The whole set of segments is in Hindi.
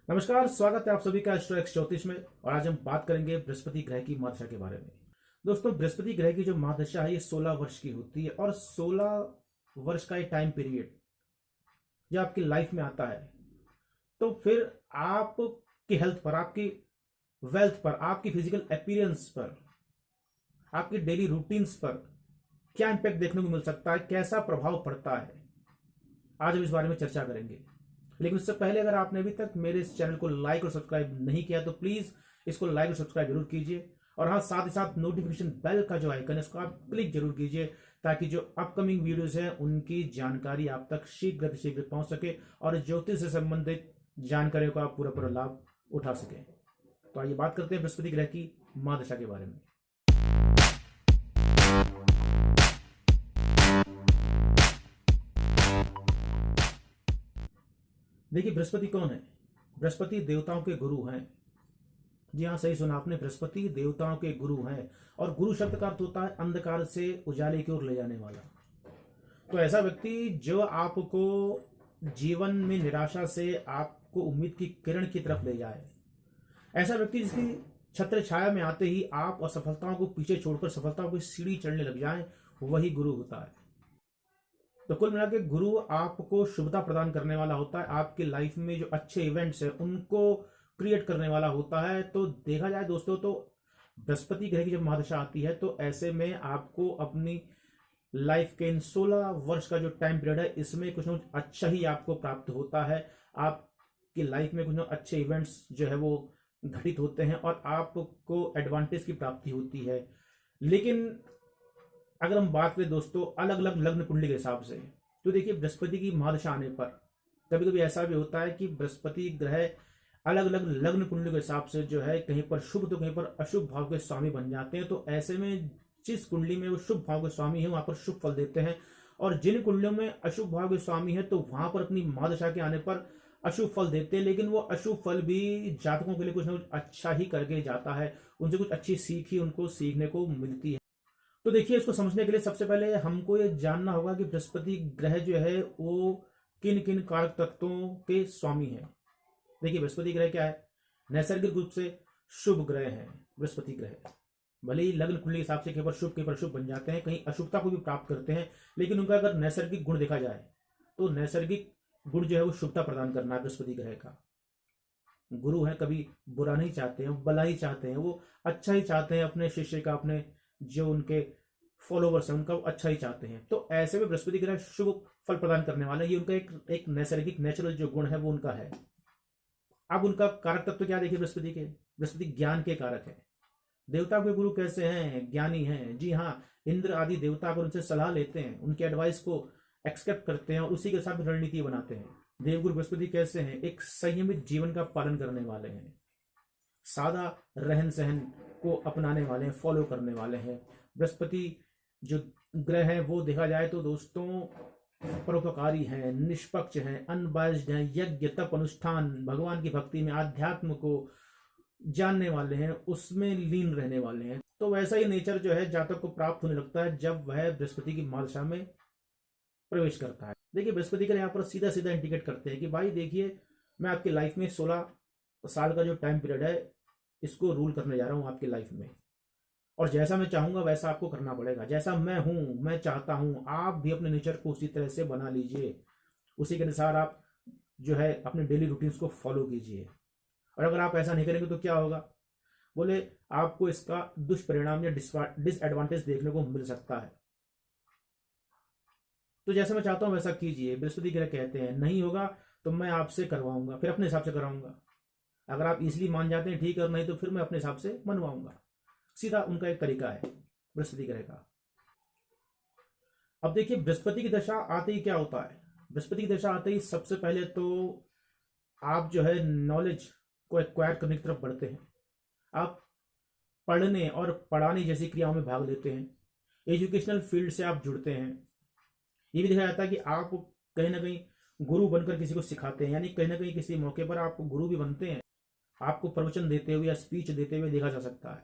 नमस्कार, स्वागत है आप सभी का एस्ट्रो एक्स 34 में। और आज हम बात करेंगे बृहस्पति ग्रह की महादशा के बारे में। दोस्तों, बृहस्पति ग्रह की जो महादशा है ये 16 वर्ष की होती है और 16 वर्ष का ये टाइम पीरियड जब आपकी लाइफ में आता है तो फिर आपकी हेल्थ पर, आपकी वेल्थ पर, आपकी फिजिकल अपीयरेंस पर, आपकी डेली रूटीन्स पर क्या इंपैक्ट देखने को मिल सकता है, कैसा प्रभाव पड़ता है, आज हम इस बारे में चर्चा करेंगे। लेकिन उससे पहले अगर आपने अभी तक मेरे इस चैनल को लाइक और सब्सक्राइब नहीं किया तो प्लीज इसको लाइक और सब्सक्राइब जरूर कीजिए। और हाँ, साथ ही साथ नोटिफिकेशन बेल का जो आइकन है उसको आप क्लिक जरूर कीजिए ताकि जो अपकमिंग वीडियोस हैं उनकी जानकारी आप तक शीघ्र शीघ्र पहुंच सके और ज्योतिष से संबंधित जानकारियों का आप पूरा पूरा लाभ उठा सके। तो आइए बात करते हैं बृहस्पति ग्रह की महादशा के बारे में। देखिए, बृहस्पति कौन है? बृहस्पति देवताओं के गुरु हैं। जी हाँ, सही सुना आपने, बृहस्पति देवताओं के गुरु हैं। और गुरु शब्द का अर्थ होता है अंधकार से उजाले की ओर ले जाने वाला। तो ऐसा व्यक्ति जो आपको जीवन में निराशा से आपको उम्मीद की किरण की तरफ ले जाए, ऐसा व्यक्ति जिसकी छत्र छाया में आते ही आप असफलताओं को पीछे छोड़कर सफलताओं की सीढ़ी चढ़ने लग जाए, वही गुरु होता है। तो कुल मिला के गुरु आपको शुभता प्रदान करने वाला होता है, आपकी लाइफ में जो अच्छे इवेंट्स हैं उनको क्रिएट करने वाला होता है। तो देखा जाए दोस्तों, तो बृहस्पति ग्रह की जब महादशा आती है तो ऐसे में आपको अपनी लाइफ के इन 16 वर्ष का जो टाइम पीरियड है इसमें कुछ ना कुछ अच्छा ही आपको प्राप्त होता है। आपकी लाइफ में कुछ ना अच्छे इवेंट्स जो है वो घटित होते हैं और आपको एडवांटेज की प्राप्ति होती है। लेकिन अगर हम बात करें दोस्तों अलग अलग लग्न कुंडली के हिसाब से, तो देखिए बृहस्पति की महादशा आने पर कभी कभी ऐसा भी होता है कि बृहस्पति ग्रह अलग अलग लग्न कुंडली के हिसाब से जो है कहीं पर शुभ तो कहीं पर अशुभ भाव के स्वामी बन जाते हैं। तो ऐसे में जिस कुंडली में वो शुभ भाव के स्वामी है वहां पर शुभ फल देते हैं, और जिन कुंडलियों में अशुभ भाव के स्वामी है तो वहां पर अपनी महादशा के आने पर अशुभ फल देते हैं। लेकिन वो अशुभ फल भी जातकों के लिए कुछ ना कुछ अच्छा ही करके जाता है, उनसे कुछ अच्छी सीख ही उनको सीखने को मिलती है। तो देखिए, इसको समझने के लिए सबसे पहले हमको ये जानना होगा कि बृहस्पति ग्रह जो है वो किन किन कारक तत्वों के स्वामी है। देखिए, बृहस्पति ग्रह क्या है? नैसर्गिक रूप से शुभ ग्रह है बृहस्पति ग्रह। भले ही लग्न कुंडली के हिसाब से कहीं पर शुभ बन जाते हैं, कहीं अशुभता को भी प्राप्त करते हैं, लेकिन उनका अगर नैसर्गिक गुण देखा जाए तो नैसर्गिक गुण जो है वो शुभता प्रदान करना है बृहस्पति ग्रह का। गुरु है, कभी बुरा नहीं चाहते हैं, भला ही चाहते हैं, वो अच्छा ही चाहते हैं अपने शिष्य का, अपने जो उनके फॉलोवर्स हैं उनका वो अच्छा ही चाहते हैं। तो ऐसे में बृहस्पति ग्रह शुभ फल प्रदान करने वाला है, ये उनका एक नैसर्गिक नेचुरल जो गुण है वो उनका है। अब उनका कारक तत्व क्या देखिए बृहस्पति के? बृहस्पति ज्ञान के कारक है। देवता के गुरु कैसे हैं? ज्ञानी हैं। जी हाँ, इंद्र आदि देवता अगर उनसे सलाह लेते हैं, उनके एडवाइस को एक्सेप्ट करते हैं और उसी के साथ रणनीति बनाते हैं। देवगुरु बृहस्पति कैसे हैं? एक संयमित जीवन का पालन करने वाले हैं, सादा रहन सहन को अपनाने वाले हैं, फॉलो करने वाले हैं। बृहस्पति जो ग्रह है वो देखा जाए तो दोस्तों परोपकारी हैं, निष्पक्ष हैं, अनबायस्ड हैं, यज्ञ तप अनुष्ठान, भगवान की भक्ति में, आध्यात्म को जानने वाले हैं, उसमें लीन रहने वाले हैं। तो वैसा ही नेचर जो है जातक को प्राप्त होने लगता है जब वह बृहस्पति की महादशा में प्रवेश करता है। देखिए, बृहस्पति का यहाँ पर सीधा सीधा इंडिकेट करते हैं कि भाई देखिए, मैं आपकी लाइफ में 16 साल का जो टाइम पीरियड है इसको रूल करने जा रहा हूँ आपकी लाइफ में, और जैसा मैं चाहूंगा वैसा आपको करना पड़ेगा। जैसा मैं हूं, मैं चाहता हूं, आप भी अपने नेचर को उसी तरह से बना लीजिए, उसी के अनुसार आप जो है अपने डेली रूटीन्स को फॉलो कीजिए। और अगर आप ऐसा नहीं करेंगे तो क्या होगा? बोले आपको इसका दुष्परिणाम या डिसएडवांटेज देखने को मिल सकता है। तो जैसा मैं चाहता हूं वैसा कीजिए। बृहस्पति ग्रह कहते हैं नहीं होगा तो मैं आपसे करवाऊंगा, फिर अपने हिसाब से कराऊंगा। अगर आप इजिली मान जाते हैं ठीक है, और नहीं तो फिर मैं अपने हिसाब से मनवाऊंगा। सीधा उनका एक तरीका है बृहस्पति ग्रह का। अब देखिए, बृहस्पति की दशा आते ही क्या होता है? बृहस्पति की दशा आते ही सबसे पहले तो आप जो है नॉलेज को एक्वायर करने की तरफ बढ़ते हैं। आप पढ़ने और पढ़ाने जैसी क्रियाओं में भाग लेते हैं, एजुकेशनल फील्ड से आप जुड़ते हैं। ये भी देखा जाता है कि आप कहीं ना कहीं गुरु बनकर किसी को सिखाते हैं, यानी कहीं ना कहीं किसी मौके पर आप गुरु भी बनते हैं। आपको प्रवचन देते हुए या स्पीच देते हुए देखा जा सकता है।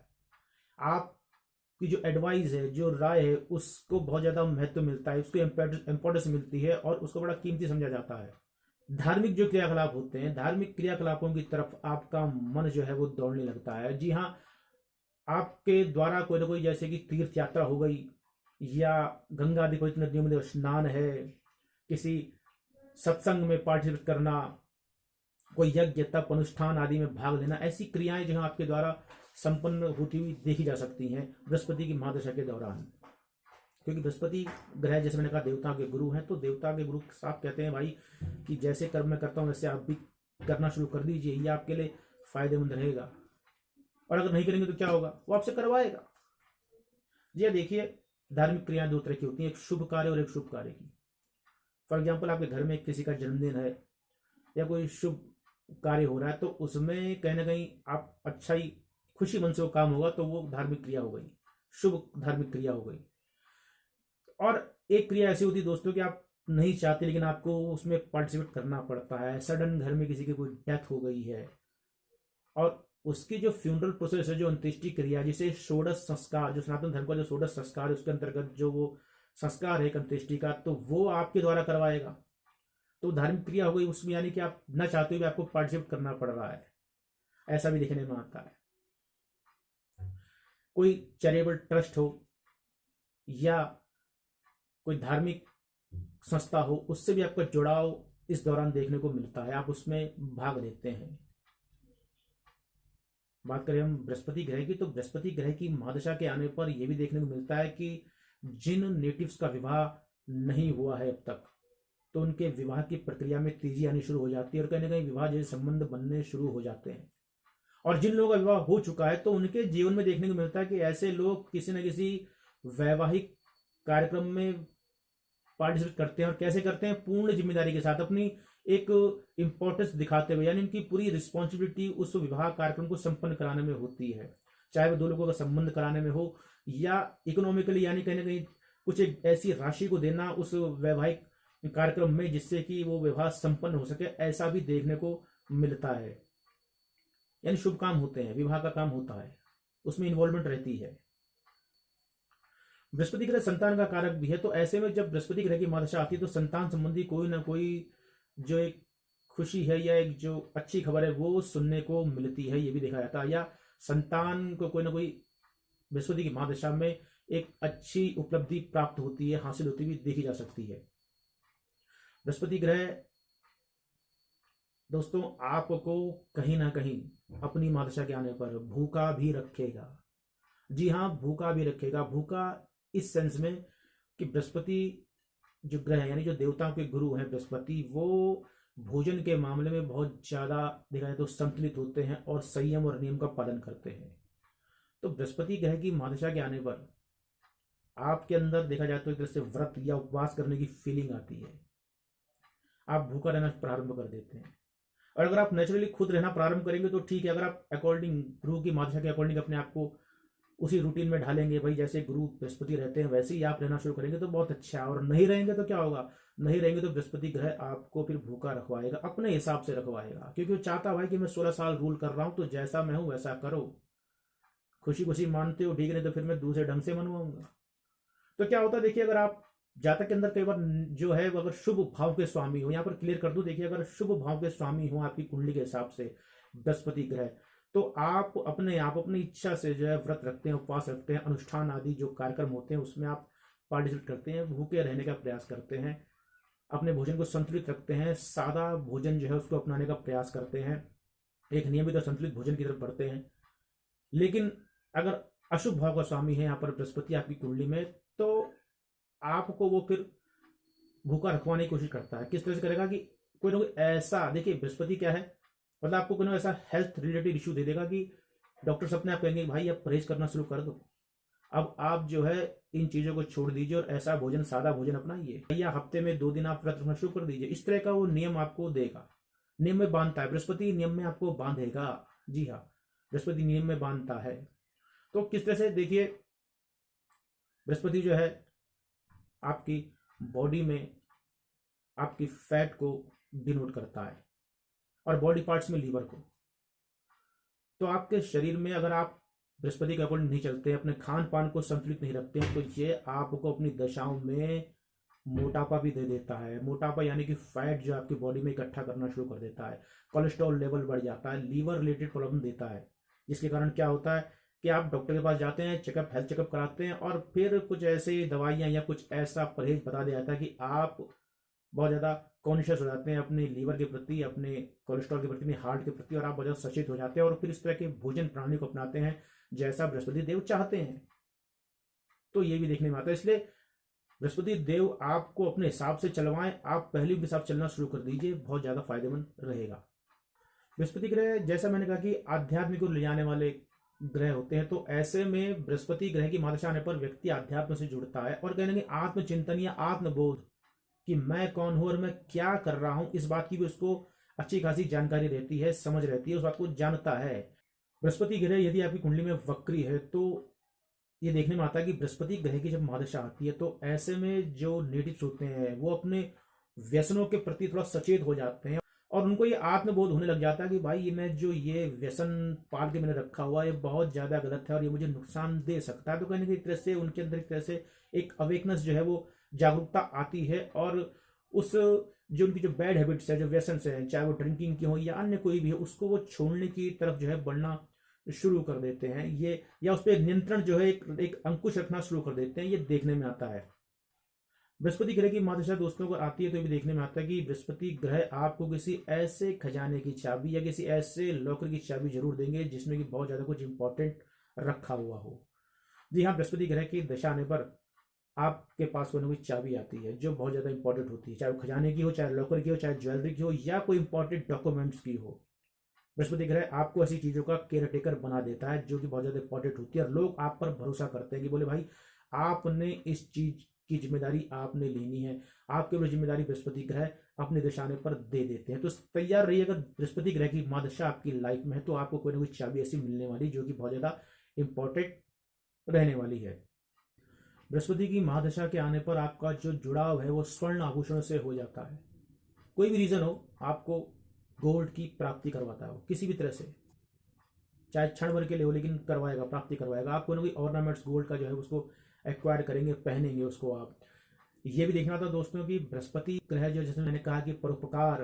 आपकी जो एडवाइस है, जो राय है, उसको बहुत ज़्यादा महत्व मिलता है, उसको इम्पोर्टेंस मिलती है और उसको बड़ा कीमती समझा जाता है। धार्मिक जो क्रियाकलाप होते हैं, धार्मिक क्रियाकलापों की तरफ आपका मन जो है वो दौड़ने लगता है। जी हाँ, आपके द्वारा कोई ना कोई, जैसे कि तीर्थ यात्रा हो गई, या गंगा आदि पवित्र नदियों में स्नान है, किसी सत्संग में पार्टिसिपेट करना, कोई यज्ञ तप अनुष्ठान आदि में भाग लेना, ऐसी क्रियाएं जो है आपके द्वारा संपन्न होती हुई देखी जा सकती हैं बृहस्पति की महादशा के दौरान। क्योंकि बृहस्पति ग्रह, जैसे मैंने कहा, देवता के गुरु हैं, तो देवता के गुरु साफ कहते हैं भाई कि जैसे कर्म मैं करता हूँ वैसे आप भी करना शुरू कर दीजिए, ये आपके लिए फायदेमंद रहेगा। और अगर नहीं करेंगे तो क्या होगा, वो आपसे करवाएगा। ये देखिए, धार्मिक क्रियाएं दो तरह की होती हैं, एक शुभ कार्य और एक शुभ कार्य की। फॉर एग्जाम्पल, आपके घर में किसी का जन्मदिन है या कोई शुभ कार्य हो रहा है, तो उसमें कहीं ना कहीं आप अच्छा ही खुशी मन से वो काम होगा, तो वो धार्मिक क्रिया हो गई, शुभ धार्मिक क्रिया हो गई। और एक क्रिया ऐसी होती है दोस्तों कि आप नहीं चाहते लेकिन आपको उसमें पार्टिसिपेट करना पड़ता है। सडन घर में किसी की कोई डेथ हो गई है और उसकी जो फ्यूनरल प्रोसेस है, जो अंत्येष्टि क्रिया, जिसे षोडश संस्कार, जो सनातन धर्म का जो षोडश संस्कार है उसके अंतर्गत जो वो संस्कार है अंत्येष्टि का, तो वो आपके द्वारा करवाएगा। तो धार्मिक क्रिया हो गई उसमें, यानी कि आप न चाहते हुए आपको पार्टिसिपेट करना पड़ रहा है, ऐसा भी देखने में आता है। कोई चैरिटेबल ट्रस्ट हो या कोई धार्मिक संस्था हो, उससे भी आपका जुड़ाव इस दौरान देखने को मिलता है, आप उसमें भाग लेते हैं। बात करें हम बृहस्पति ग्रह की, तो बृहस्पति ग्रह की महादशा के आने पर यह भी देखने को मिलता है कि जिन नेटिव्स का विवाह नहीं हुआ है अब तक, तो उनके विवाह की प्रक्रिया में तेजी आनी शुरू हो जाती है और कहीं ना कहीं विवाह जैसे संबंध बनने शुरू हो जाते हैं। और जिन लोगों का विवाह हो चुका है, तो उनके जीवन में देखने को मिलता है कि ऐसे लोग किसी न किसी वैवाहिक कार्यक्रम में पार्टिसिपेट करते हैं। और कैसे करते हैं, पूर्ण जिम्मेदारी के साथ, अपनी एक इंपॉर्टेंस दिखाते हुए, यानी उनकी पूरी रिस्पॉन्सिबिलिटी उस विवाह कार्यक्रम को संपन्न कराने में होती है, चाहे वो दो लोगों का संबंध कराने में हो या इकोनॉमिकली, यानी कहीं ना कहीं कुछ एक ऐसी राशि को देना उस वैवाहिक कार्यक्रम में जिससे कि वो विवाह संपन्न हो सके, ऐसा भी देखने को मिलता है। यानी शुभ काम होते हैं, विवाह का काम होता है, उसमें इन्वॉल्वमेंट रहती है। बृहस्पति ग्रह संतान का कारक भी है, तो ऐसे में जब बृहस्पति ग्रह की महादशा आती है तो संतान संबंधी कोई ना कोई जो एक खुशी है या एक जो अच्छी खबर है वो सुनने को मिलती है, ये भी देखा जाता है। या संतान को कोई ना कोई बृहस्पति की महादशा में एक अच्छी उपलब्धि प्राप्त होती है, हासिल होती हुई देखी जा सकती है। बृहस्पति ग्रह दोस्तों आपको कहीं ना कहीं अपनी महादशा के आने पर भूखा भी रखेगा। जी हाँ, भूखा भी रखेगा। भूखा इस सेंस में कि बृहस्पति जो ग्रह है, यानी जो देवताओं के गुरु हैं बृहस्पति, वो भोजन के मामले में बहुत ज्यादा देखा जाए तो संतुलित होते हैं और संयम और नियम का पालन करते हैं। तो बृहस्पति ग्रह की महादशा के आने पर आपके अंदर देखा जाए तो एक तरह से व्रत या उपवास करने की फीलिंग आती है, आप भूखा रहना प्रारंभ कर देते हैं। और अगर आप नेचुरली खुद रहना प्रारंभ करेंगे तो ठीक है, अगर आप अकॉर्डिंग गुरु की महादशा के अकॉर्डिंग अपने आप को उसी रूटीन में ढालेंगे, भाई जैसे गुरु बृहस्पति रहते हैं वैसे ही आप रहना शुरू करेंगे तो बहुत अच्छा है। और नहीं रहेंगे तो क्या होगा, नहीं रहेंगे तो बृहस्पति ग्रह आपको फिर भूखा रखवाएगा, अपने हिसाब से रखवाएगा, क्योंकि वो चाहता भाई कि मैं 16 साल रूल कर रहा हूं तो जैसा मैं हूं वैसा करो। खुशी खुशी मानते हो ठीक, नहीं तो फिर मैं दूसरे ढंग से मनवाऊंगा। तो क्या होता है, देखिए, अगर आप जातक के अंदर कई बार जो है अगर शुभ भाव के स्वामी हो, यहाँ पर क्लियर कर दूं, देखिए अगर शुभ भाव के स्वामी हो आपकी कुंडली के हिसाब से बृहस्पति ग्रह, तो आप अपनी इच्छा से जो है व्रत रखते हैं, उपवास रखते हैं, अनुष्ठान आदि जो कार्यक्रम होते हैं उसमें आप पार्टिसिपेट करते हैं, भूखे रहने का प्रयास करते हैं, अपने भोजन को संतुलित रखते हैं, सादा भोजन जो है उसको अपनाने का प्रयास करते हैं, एक नियमित और संतुलित भोजन की तरफ बढ़ते हैं। लेकिन अगर अशुभ भाव का स्वामी है यहाँ पर बृहस्पति आपकी कुंडली में, तो आपको वो फिर भूखा रखवाने की कोशिश करता है। किस तरह से करेगा कि कोई ना कोई ऐसा, देखिए बृहस्पति क्या है, मतलब आपको कोई ऐसा हेल्थ रिलेटेड इशू दे देगा कि डॉक्टर अपने आप कहेंगे भाई अब परहेज करना शुरू कर दो, अब आप जो है इन चीजों को छोड़ दीजिए और ऐसा भोजन, सादा भोजन अपनाइए, या हफ्ते में 2 दिन आप व्रत रखना शुरू कर दीजिए। इस तरह का वो नियम आपको देगा, नियम में बांधता है बृहस्पति, नियम में आपको बांधेगा। जी हाँ, बृहस्पति नियम में बांधता है। तो किस तरह से देखिए, बृहस्पति जो है आपकी बॉडी में आपकी फैट को डिनोट करता है और बॉडी पार्ट्स में लीवर को। तो आपके शरीर में अगर आप बृहस्पति के अकॉर्डिंग नहीं चलते हैं, अपने खान पान को संतुलित नहीं रखते हैं, तो ये आपको अपनी दशाओं में मोटापा भी दे देता है। मोटापा यानी कि फैट जो आपकी बॉडी में इकट्ठा करना शुरू कर देता है, कोलेस्ट्रॉल लेवल बढ़ जाता है, लीवर रिलेटेड प्रॉब्लम देता है, जिसके कारण क्या होता है कि आप डॉक्टर के पास जाते हैं, चेकअप, हेल्थ चेकअप कराते हैं, और फिर कुछ ऐसे दवाइयाँ या कुछ ऐसा परहेज बता दिया जाता है कि आप बहुत ज़्यादा कॉन्शियस हो जाते हैं अपने लीवर के प्रति, अपने कोलेस्ट्रॉल के प्रति, अपने हार्ट के प्रति, और आप बहुत ज़्यादा सचेत हो जाते हैं और फिर इस तरह के भोजन प्रणाली को अपनाते हैं जैसा बृहस्पति देव चाहते हैं। तो ये भी देखने में आता है। इसलिए बृहस्पति देव आपको अपने हिसाब से चलवाएं, आप पहले के हिसाब से चलना शुरू कर दीजिए, बहुत ज़्यादा फायदेमंद रहेगा। बृहस्पति ग्रह, जैसा मैंने कहा कि आध्यात्मिक को ले जाने वाले ग्रह होते हैं, तो ऐसे में बृहस्पति ग्रह की महादशा आने पर व्यक्ति आध्यात्म से जुड़ता है और कहीं ना कहीं आत्मचिंतन या आत्मबोध कि मैं कौन हूं और मैं क्या कर रहा हूं, इस बात की भी उसको अच्छी खासी जानकारी रहती है, समझ रहती है, उस बात को जानता है। बृहस्पति ग्रह यदि आपकी कुंडली में वक्री है तो ये देखने में आता है कि बृहस्पति ग्रह की जब महादशा आती है तो ऐसे में जो नेटिव्स होते हैं वो अपने व्यसनों के प्रति थोड़ा सचेत हो जाते हैं और उनको ये आत्मबोध होने लग जाता है कि भाई ये मैं जो ये व्यसन पाल के मैंने रखा हुआ है ये बहुत ज़्यादा गलत है और ये मुझे नुकसान दे सकता है। तो कहीं ना कहीं एक तरह से उनके अंदर एक तरह से एक अवेकनेस जो है वो जागरूकता आती है और उस जो उनकी जो बैड हैबिट्स है, जो व्यसन है, चाहे वो ड्रिंकिंग की हो या अन्य कोई भी हो, उसको वो छोड़ने की तरफ जो है बढ़ना शुरू कर देते हैं ये, या उस पर नियंत्रण जो है एक अंकुश रखना शुरू कर देते हैं। ये देखने में आता है। बृहस्पति ग्रह की महादशा दोस्तों को आती है तो ये भी देखने में आता है कि बृहस्पति ग्रह आपको किसी ऐसे खजाने की चाबी या किसी ऐसे लॉकर की चाबी जरूर देंगे जिसमें कि बहुत ज्यादा कुछ इंपॉर्टेंट रखा हुआ हो। जी हाँ, बृहस्पति ग्रह की दशा आने पर आपके पास कोई ना कोई चाबी आती है जो बहुत ज्यादा इंपॉर्टेंट होती है, चाहे वो खजाने की हो, चाहे लॉकर की हो, चाहे ज्वेलरी की हो, या कोई इंपॉर्टेंट डॉक्यूमेंट्स की हो। बृहस्पति ग्रह आपको ऐसी चीजों का केयर टेकर बना देता है जो कि बहुत ज्यादा इंपॉर्टेंट होती है और लोग आप पर भरोसा करते हैं कि बोले भाई आपने इस चीज की जिम्मेदारी आपने लेनी है, आपके ऊपर जिम्मेदारी बृहस्पति ग्रह अपने दशाने पर दे देते हैं। तो तैयार रहिए, अगर बृहस्पति ग्रह की महादशा आपकी लाइफ में है तो आपको कोई ना कोई चाबी ऐसी मिलने वाली जो कि बहुत ज्यादा इंपॉर्टेंट रहने वाली है। बृहस्पति की महादशा के आने पर आपका जो जुड़ाव है वो स्वर्ण आभूषणों से हो जाता है। कोई भी रीजन हो, आपको गोल्ड की प्राप्ति करवाता है वो किसी भी तरह से, चाहे क्षण भर के लिए हो लेकिन करवाएगा, प्राप्ति करवाएगा। आप कोई ना कोई ऑर्नामेंट्स गोल्ड का जो है उसको एक्वायर करेंगे, पहनेंगे उसको आप। ये भी देखना था दोस्तों कि बृहस्पति ग्रह जो, जैसे मैंने कहा कि परोपकार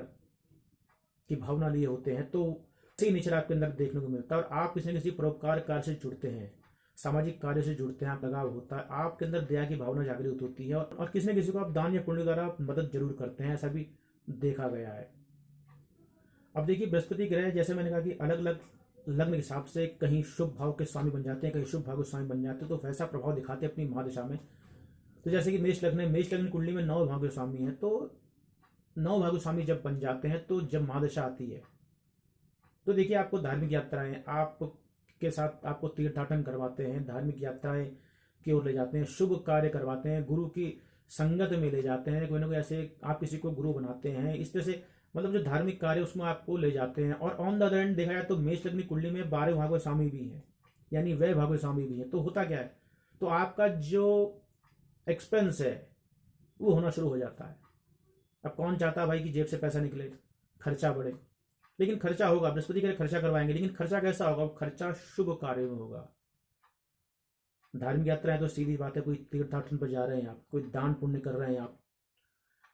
की भावना लिए होते हैं, तो इसी नेचर आपके अंदर देखने को मिलता है और आप किसी न किसी परोपकार कार्य से जुड़ते हैं, सामाजिक कार्य से जुड़ते हैं, आप लगाव होता है, आपके अंदर दया की भावना जागृत होती है और किसी न किसी को आप दान या पुण्य द्वारा मदद जरूर करते हैं, ऐसा भी देखा गया है। अब देखिए, बृहस्पति ग्रह जैसे मैंने कहा कि अलग अलग लग्न के हिसाब से कहीं शुभ भाव के स्वामी बन जाते हैं, कहीं शुभ भाव के स्वामी बन जाते हैं, तो वैसा प्रभाव दिखाते हैं अपनी महादशा में। तो जैसे कि मेष लग्न है, मेष लग्न कुंडली में 9 भाव के स्वामी है, तो 9 भाव के स्वामी जब बन जाते हैं तो जब महादशा आती है तो देखिए आपको धार्मिक यात्राएं, आपके साथ आपको तीर्थाटन करवाते हैं, धार्मिक यात्राएं की ओर ले जाते हैं, शुभ कार्य करवाते हैं, गुरु की संगत में ले जाते हैं, कोई ना कोई ऐसे आप किसी को गुरु बनाते हैं, इस तरह से मतलब जो धार्मिक कार्य उसमें आपको ले जाते हैं। और ऑन द अदर एंड देखा जाए तो मेष लग्न कुंडली में 12 भाग्य स्वामी भी है, यानी वह भाग्य स्वामी भी है। तो होता क्या है, तो आपका जो एक्सपेंस है वो होना शुरू हो जाता है। अब कौन चाहता है भाई कि जेब से पैसा निकले, खर्चा बढ़े, लेकिन खर्चा होगा, बृहस्पति के लिए खर्चा करवाएंगे, लेकिन खर्चा कैसा होगा, खर्चा शुभ कार्य में होगा। धार्मिक यात्रा है तो सीधी बात है, कोई तीर्थाटन पर जा रहे हैं आप, कोई दान पुण्य कर रहे हैं आप,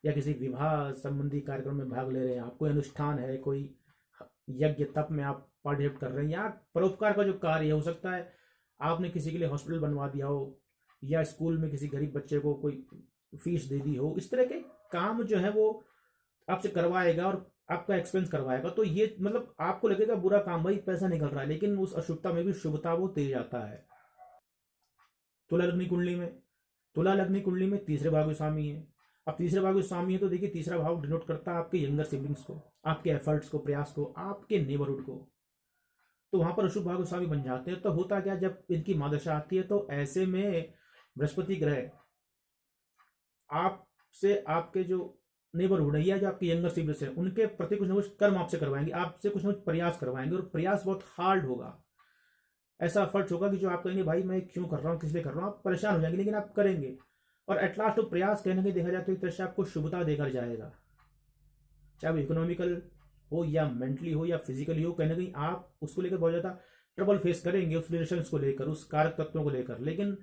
या किसी विवाह संबंधी कार्यक्रम में भाग ले रहे हैं आप, कोई अनुष्ठान है, कोई यज्ञ तप में आप पार्टिसिपेट कर रहे हैं, या परोपकार का जो कार्य है, हो सकता है आपने किसी के लिए हॉस्पिटल बनवा दिया हो या स्कूल में किसी गरीब बच्चे को कोई फीस दे दी हो, इस तरह के काम जो है वो आपसे करवाएगा और आपका एक्सपेंस करवाएगा। तो ये मतलब आपको लगेगा बुरा काम, भाई पैसा निकल रहा है, लेकिन उस अशुभता में भी शुभता वो दे जाता है। तुला लग्नी कुंडली में, तुला लग्नी कुंडली में तीसरे भाव के स्वामी है। अब तीसरे भाव के स्वामी है तो देखिए तीसरा भाव डिनोट करता है आपके यंगर सिबलिंग्स को, आपके एफर्ट्स को, प्रयास को, आपके नेबरहुड को। तो वहां पर अशुभ भाव के स्वामी बन जाते हैं। तो होता क्या, जब इनकी महादशा आती है तो ऐसे में बृहस्पति ग्रह आपसे, आपके जो नेबरहुड है या जो आपके यंगर सिबलिंग्स है, उनके प्रति कुछ ना कुछ कर्म आपसे करवाएंगे, आपसे कुछ ना कुछ प्रयास करवाएंगे, और प्रयास बहुत हार्ड होगा, ऐसा एफर्ट्स होगा कि जो आप कहेंगे भाई मैं क्यों कर रहा हूँ, किस लिए कर रहा हूँ, आप परेशान हो जाएंगे, लेकिन आप करेंगे। और एट लास्ट तो प्रयास कहने के देखा जाए तो एक तरह से आपको शुभता देकर जाएगा, चाहे वो इकोनॉमिकल हो या मेंटली हो या फिजिकली हो, कहीं ना कहीं आप उसको लेकर बहुत ज्यादा ट्रबल फेस करेंगे, उस रिलेशन को लेकर, उस कारक तत्वों को लेकर, लेकिन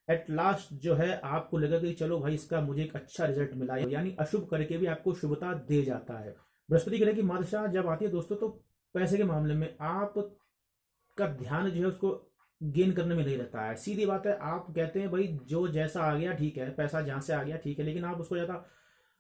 एट लास्ट जो है आपको लगेगा कि चलो भाई इसका मुझे एक अच्छा रिजल्ट मिला है, यानी अशुभ करके भी आपको शुभता दे जाता है। बृहस्पति ग्रह की महादशा जब आती है दोस्तों, तो पैसे के मामले में आप का ध्यान जो है उसको गेन करने में नहीं रहता है। सीधी बात है, आप कहते हैं भाई जो जैसा आ गया ठीक है, पैसा जहां से आ गया ठीक है, लेकिन आप उसको ज्यादा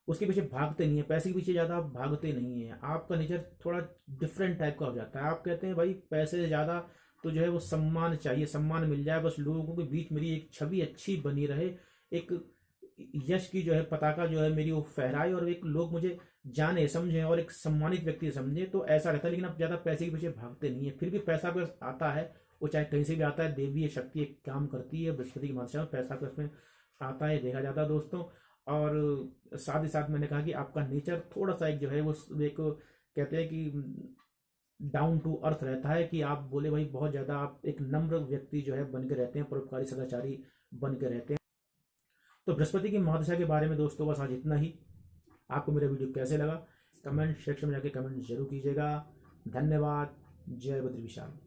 उसके पीछे भागते नहीं है, पैसे के पीछे ज्यादा आप भागते नहीं है। आपका नेचर थोड़ा डिफरेंट टाइप का हो जाता है। आप कहते हैं भाई पैसे से ज्यादा तो जो है वो सम्मान चाहिए, सम्मान मिल जाए, बस लोगों के बीच मेरी एक छवि अच्छी बनी रहे, एक यश की जो है पताका जो है मेरी वो फहराए, और एक लोग मुझे जाने समझे और एक सम्मानित व्यक्ति समझे, तो ऐसा रहता है। लेकिन आप ज्यादा पैसे के पीछे भागते नहीं है। फिर भी पैसा अगर आता है, वो चाहे कहीं से भी आता है, देवीय शक्ति एक काम करती है। बृहस्पति की मात्रा में पैसा भी उसमें आता है, देखा जाता है दोस्तों। और साथ ही साथ मैंने कहा कि आपका नेचर थोड़ा सा एक जो है वो एक कहते हैं कि डाउन टू अर्थ रहता है, कि आप बोले भाई बहुत ज्यादा आप एक नम्र व्यक्ति जो है बन के रहते हैं, परोपकारी सदाचारी बन के रहते हैं। तो बृहस्पति की महादशा के बारे में दोस्तों बस आज इतना ही। आपको मेरा वीडियो कैसे लगा कमेंट सेक्शन में जाके कमेंट जरूर कीजिएगा। धन्यवाद। जय बद्री विशाल।